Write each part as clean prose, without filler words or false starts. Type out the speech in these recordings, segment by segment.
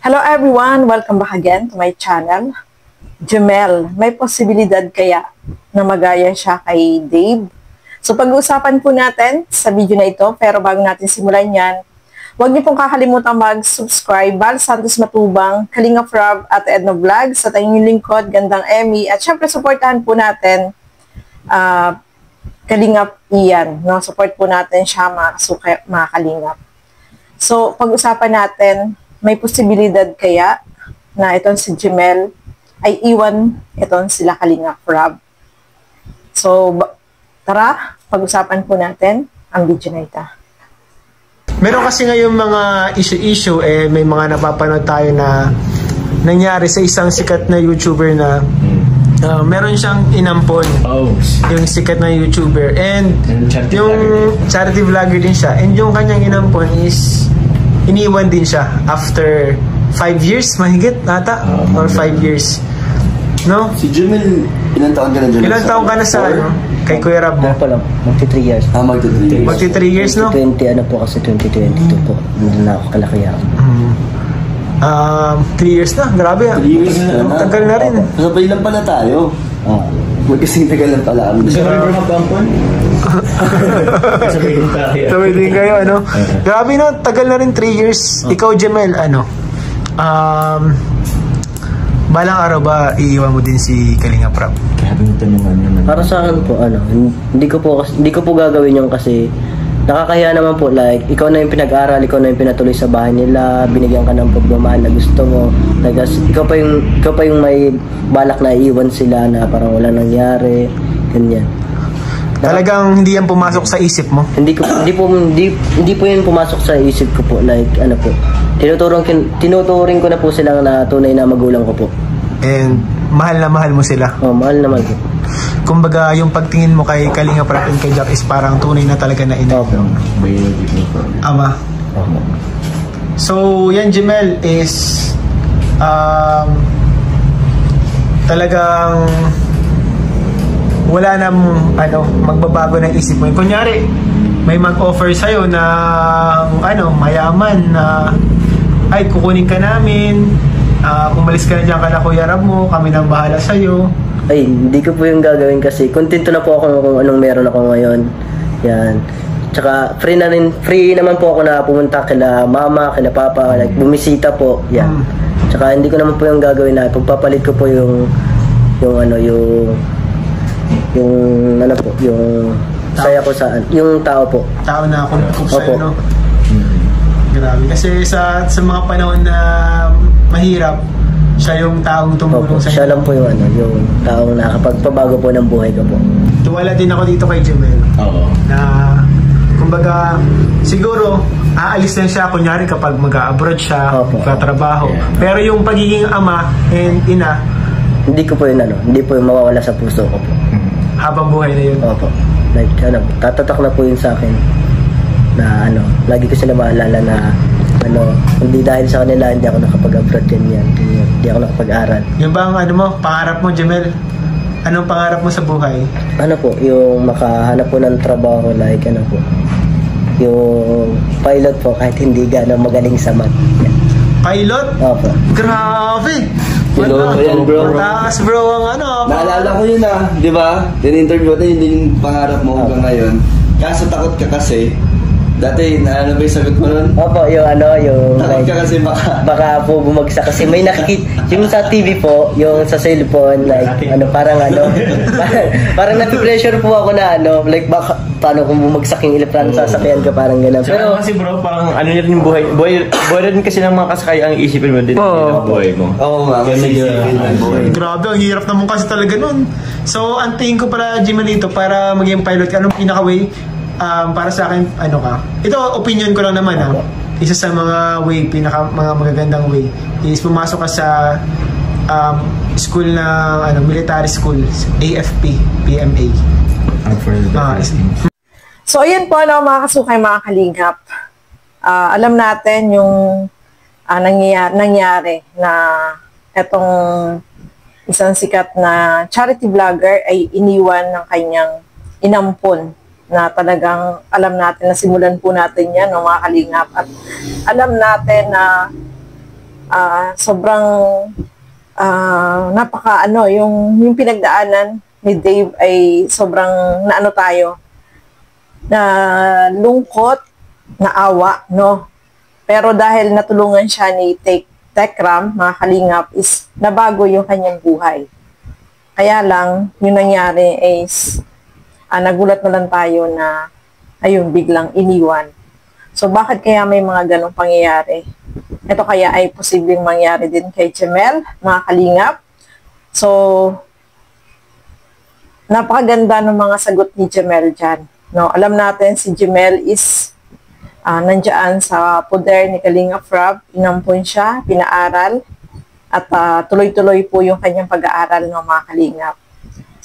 Hello everyone! Welcome back again to my channel. Jemel, may posibilidad kaya na magaya siya kay Dave? So pag-uusapan po natin sa video na ito, pero bago natin simulan yan, huwag niyo pong kakalimutan mag-subscribe, Val Santos Matubang, Kalinga Frab at Edno Vlogs, at ang inyong lingkod, Gandang Emmy, at syempre supportahan po natin Kalingap Ian. No? Support po natin siya mga Kalingap. So pag-usapan natin, may posibilidad kaya na itong si Jemel ay iwan itong sila Kalinga Frab. So, tara, pag-usapan po natin ang video na ito. Meron kasi ngayon mga issue, may mga napapanood tayo na nangyari sa isang sikat na YouTuber na meron siyang inampon, yung sikat na YouTuber, and yung charity vlogger din siya, and yung kanyang inampon is iniwan din siya after 5 years, mahigit nata, or 5 years. No? Si Jemel, ilang taon ka na Jemel? Ilang taon ka na sa ano? Kay Kuya Rab mo? Magti 3 years. Magti 3 years, no? 2020, ano po kasi 2022 po. Hindi na ako kalakihan. 3 years na, grabe. 3 years na. Tagal na rin. Sabay lang pala tayo. Magkasing tagal lang pala. Sabay din kayo, ano? Grabe na, tagal na rin 3 years. Ikaw, Jemel, ano? Balang araw ba iiwan mo din si Kalinga Frab? Para sa akin po, hindi ko po gagawin yung kasi nakakahiya naman po, like, ikaw na yung pinag-aral, ikaw na yung pinatuloy sa bahay nila, binigyan ka ng pagmamahal na gusto mo, like, ikaw pa yung may balak na iiwan sila na parang wala nangyari, ganyan. Talagang hindi yan pumasok sa isip mo? Hindi po yun pumasok sa isip ko po, like, ano po, tinuturing ko na po silang na tunay na magulang ko po. And mahal na mahal mo sila? Mahal na mahal ko. Kumbaga, yung pagtingin mo kay Kalinga Frab and kay Jack is parang tunay na talaga na ina. Ama. So, yan Jemel is talagang wala nang magbabago ng isip mo. Kunyari, may mag-offer sa'yo na mayaman na ay kukunin ka namin, umalis ka na dyan ka na Kuya Rab mo, kami nang bahala sa'yo. Ay, hindi ko po yung gagawin kasi kontento na po ako kung anong meron ako ngayon. Yan. Tsaka free naman po ako na pumunta kila mama, kila papa, like bumisita po. Yan. Tsaka hindi ko naman po yung gagawin na pagpapalit ko po yung saya ko saan, yung tao po. Tao na kung sa'yo, no? Grabe. Kasi sa mga panahon na mahirap, siya yung taong tumulong sa'yo. Siya lang po yung taong nakapagpabago po ng buhay ko po. Tuwala din ako dito kay Jemel. Na, kumbaga, siguro, aalis lang siya, kunyari kapag mag-a-abroad siya, magkatrabaho. Pero yung pagiging ama and ina, hindi ko po yun, hindi po yung mawawala sa puso ko po. Habang buhay na yun. Opo. Like, tatatak na po yun sa akin na lagi ko sila maalala na hindi dahil sa kanila hindi ako nakapag-abroad yan. Hindi ako nakapag-aral. Yung ba ang pangarap mo, Jemel? Anong pangarap mo sa buhay? Yung makahanap po ng trabaho, like yung pilot po kahit hindi gano'ng magaling sa math. Yan. Pilot? Opo. Grabe! Yan, bro. Taas, bro, ang naalala ko yun di ba? Tin-interview ko yun yung pangarap mo hanggang ngayon. Kaso takot ka kasi. Dati, ba yung sagot mo nun? Opo, yung takot ka kasi baka po bumagsak kasi may nakikita yung sa TV po, yung sa cellphone, like parang napi-pressure po ako na like baka paano kung bumagsak yung electron sasakyan ka, parang gano'n. Pero kasi bro, parang rin yung buhay rin kasi ng mga kasakay ang isipin mo din ng buhay mo. Oo nga, kasi grabe, ang hirap naman kasi talaga nun. So, ang tingin ko pala, Jemelito, para maging pilot ka, anong pinaka-way para sa akin, ito, opinion ko lang naman, isa sa mga mga magagandang way is pumasok ka sa school na military school, AFP, PMA. So, ayan po, mga kasukay, mga Kalingap. Alam natin yung nangyari na etong isang sikat na charity vlogger ay iniwan ng kanyang inampon na talagang alam natin na simulan po natin yan, no, mga Kalingap. At alam natin na sobrang napaka yung pinagdaanan ni Dave ay sobrang naano tayo, na lungkot, na awa, no? Pero dahil natulungan siya ni Tekram, mga kalingap, is nabago yung kanyang buhay. Kaya lang, yung nangyari is nagulat na lang tayo na ayun, biglang iniwan. So, bakit kaya may mga ganong pangyayari? Ito kaya ay posibleng mangyari din kay Jemel, mga kalingap. So, napakaganda ng mga sagot ni Jemel dyan. No, alam natin si Jemel is nandiyan sa poder ni Kalingap Rob. Inampon siya, pinaaral, at tuloy-tuloy po yung kanyang pag-aaral ng mga kalingap.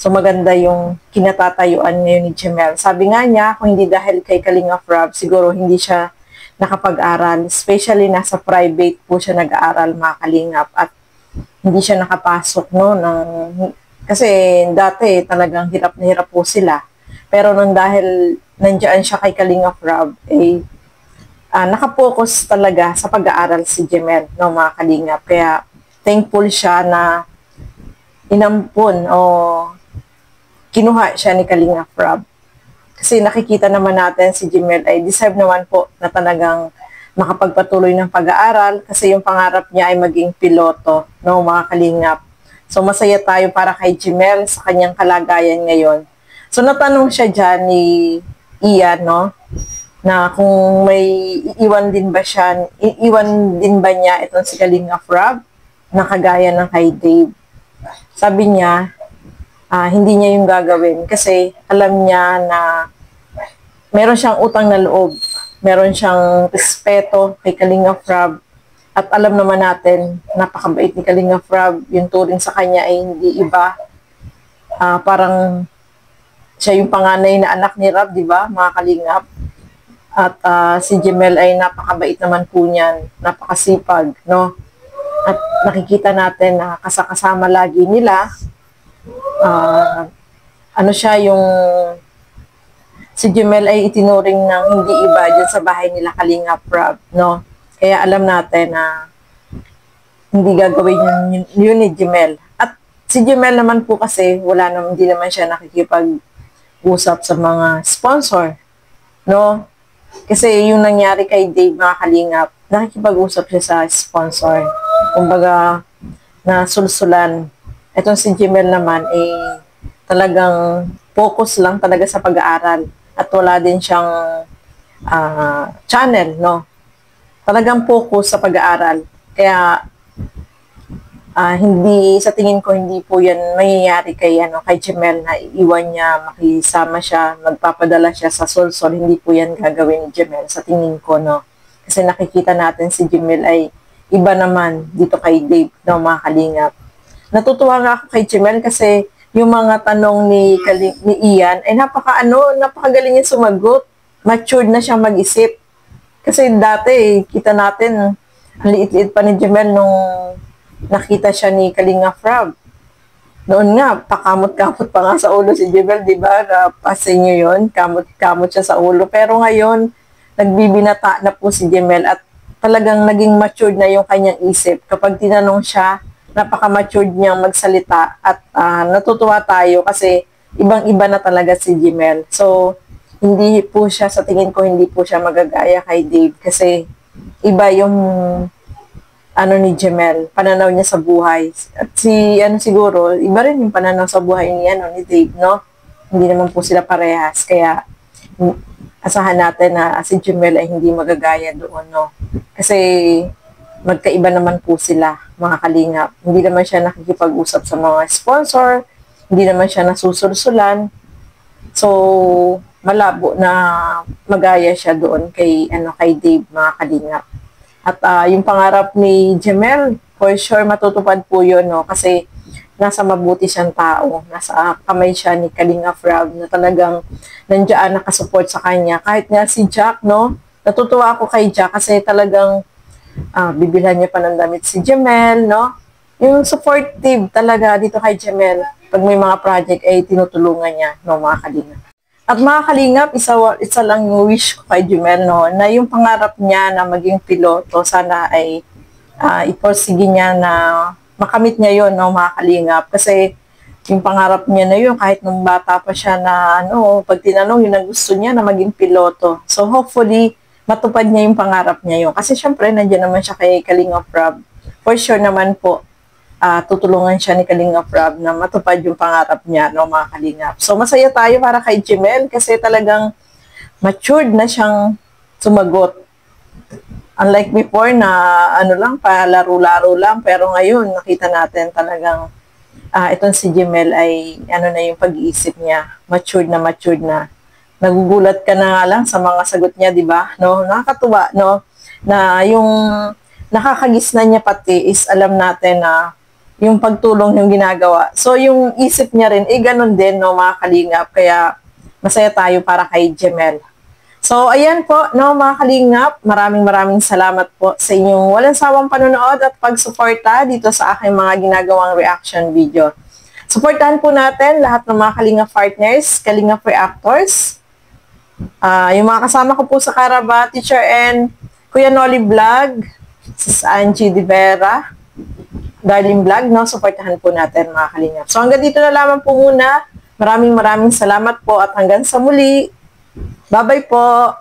So maganda yung kinatatayuan ngayon ni Jemel. Sabi nga niya, kung hindi dahil kay Kalingap Rob, siguro hindi siya nakapag-aral. Especially nasa private po siya nag-aaral, mga kalingap, at hindi siya nakapasok, no, kasi dati talagang hirap na hirap po sila. Pero nung dahil nandiyan siya kay Kalingap Rob, nakapokus talaga sa pag-aaral si Jemel, no, mga kalingap. Kaya thankful siya na inampun o kinuha siya ni Kalingap Rob. Kasi nakikita naman natin si Jemel ay deserve naman po na talagang makapagpatuloy ng pag-aaral kasi yung pangarap niya ay maging piloto, no, mga kalingap. So masaya tayo para kay Jemel sa kanyang kalagayan ngayon. So natanong siya dyan ni Ian, no, na kung may iiwan din ba niya itong si Kalingap Rob na kagaya ng kay Dave. Sabi niya, hindi niya yung gagawin kasi alam niya na meron siyang utang na loob, meron siyang respeto kay Kalingap Rob, at alam naman natin, napakabait ni Kalingap Rob, yung turing sa kanya ay hindi iba. Parang siya yung panganay na anak ni Rob, di ba, mga kalingap? At si Jemel ay napakabait naman po niyan, napakasipag, no? At nakikita natin na kasama lagi nila. Siya yung si Jemel ay itinuring ng hindi iba dyan sa bahay nila Kalingap Rob, no? Kaya alam natin na hindi gagawin yun ni Jemel. At si Jemel naman po kasi hindi naman siya nakikipag-usap sa mga sponsor, no? Kasi yung nangyari kay Dave, mga kalingap, nakikipag-usap siya sa sponsor. Kumbaga, nasulsulan. Etong si Jemel naman talagang focus lang talaga sa pag-aaral at wala din siyang channel, no? Talagang focus sa pag-aaral. Kaya hindi, sa tingin ko, hindi po yan mangyayari kay Jemel na iwan niya, makisama siya, magpapadala siya sa sulsol. Hindi po yan gagawin ni Jemel, sa tingin ko, no? Kasi nakikita natin si Jemel ay iba naman dito kay Dave, no, mga kalingap. Natutuwa nga ako kay Jemel kasi yung mga tanong ni Ian ay napakagaling niya sumagot. Matured na siyang mag-isip. Kasi dati, kita natin, ang liit-liit pa ni Jemel nung nakita siya ni Kalingap Rob. Noon nga, pakamot-kamot pa nga sa ulo si Jemel, di ba? Napasay niyo yun, kamot-kamot siya sa ulo. Pero ngayon, nagbibinata na po si Jemel at talagang naging matured na yung kanyang isip. Kapag tinanong siya, napaka-matured niyang magsalita at natutuwa tayo kasi ibang-iba na talaga si Jemel. So, hindi po siya, sa tingin ko, hindi po siya magagaya kay Dave kasi iba yung ni Jemel, pananaw niya sa buhay. At siguro, iba rin yung pananaw sa buhay ni Dave, no? Hindi naman po sila parehas. Kaya, asahan natin na si Jemel ay hindi magagaya doon, no? Kasi, magkaiba naman po sila, mga kalingap. Hindi naman siya nakikipag-usap sa mga sponsor, hindi naman siya nasusulsulan. So, malabo na magaya siya doon kay Dave, mga kalingap. At yung pangarap ni Jemel, for sure matutupad po yun, no? Kasi nasa mabuti siyang tao. Nasa kamay siya ni Kalingap Rob na talagang nandiyan nakasupport sa kanya. Kahit nga si Jack, no? Natutuwa ako kay Jack kasi talagang bibilhan niya pa ng damit si Jemel, no? Yung supportive talaga dito kay Jemel. Pag may mga project ay tinutulungan niya, no, mga kalingap. At mga kalingap, isa lang yung wish ko kay Jemel, no, na yung pangarap niya na maging piloto, sana ay iporsige niya na makamit niya yon, no, mga kalingap. Kasi yung pangarap niya na yun, kahit nung bata pa siya na pag tinanong, yun ang gusto niya na maging piloto. So hopefully, matupad niya yung pangarap niya yun. Kasi syempre, nandiyan naman siya kay Kalingap Rob. For sure naman po, tutulungan siya ni Kalingap Rob na matupad yung pangarap niya, no, mga kalingap. So masaya tayo para kay Jemel kasi talagang matured na siyang sumagot. Unlike before na palaro-laro lang, pero ngayon nakita natin talagang itong si Jemel ay na yung pag-iisip niya, matured na. Nagugulat ka na nga lang sa mga sagot niya, di ba? No, nakakatuwa, no, na yung nakakagisna niya pati is alam natin na yung pagtulong yung ginagawa. So, yung isip niya rin, ganun din, no, mga kalingap. Kaya, masaya tayo para kay Jemel. So, ayan po, no, mga kalingap. Maraming salamat po sa inyong walang sawang panonood at pagsuporta dito sa aking mga ginagawang reaction video. Suportahan po natin lahat ng mga Kalingap partners, Kalingap reactors, yung mga kasama ko po sa Karaba, Teacher N, Kuya Noli Vlog, Sis Angie De Vera, Darling Vlog, no? Suportahan po natin mga Kalingap. So hanggang dito na lamang po muna. Maraming salamat po at hanggang sa muli. Bye-bye po!